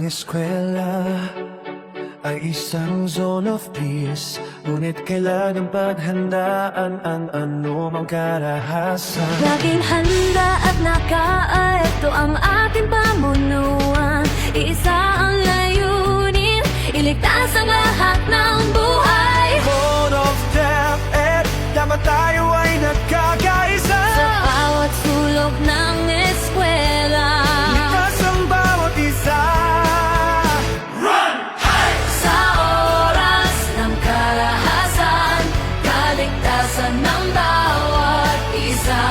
eskwela ay isang zone of peace, ngunit kailangan paghandaan ang anumang karahasan. Laging handa at nakaarto ang ating pamunuan. Iisa ang layunin, iligtas ang lahat ng buhay. Code of DepEd, dapat tayo ay nagkakaisa. Sa bawat sulok ng eskwela, Ligtas ang bawat isa. sa oras ng karahasan, kaligtasan ng bawat isa.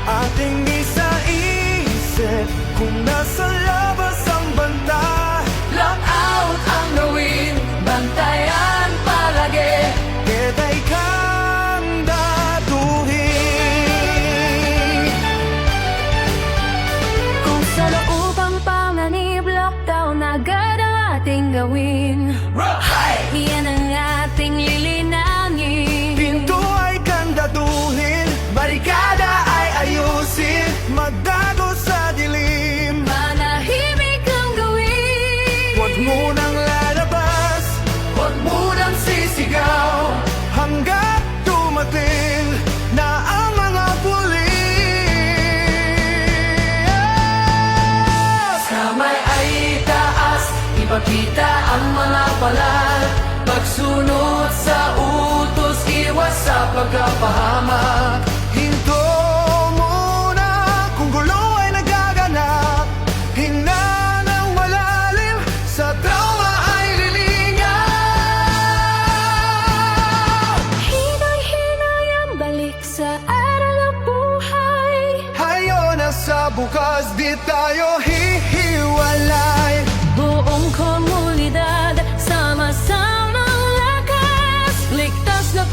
Ating isa-isip kung nasa labas ang banta. Lockout ang gawin, bantayan palagi. Keta'y kang datuhin. Kung sa loobang panganib, lockdown agad ang ating gawin. Yan ang ating lilinangin. Pinto ay kang datuhin, barikada ay ayusin, magdago sa dilim. Manahimik ang gawin. Huwag munang lalabas, huwag munang sisigaw, hanggat dumating na ang mga pulis. Kamay ay itaas, ipakita ang mga palad. Pagsunod sa utos, iwas sa pagkapahamak. Hinto muna kung gulo ay nagaganap. Hinga ng malalim, sa trauma ay lilingaw. Hinay-hinay ang balik sa aral ng buhay. Hayo na sa bukas, di tayo hihiwalay. Buong komunidad, sama-samang lakas. Ligtas na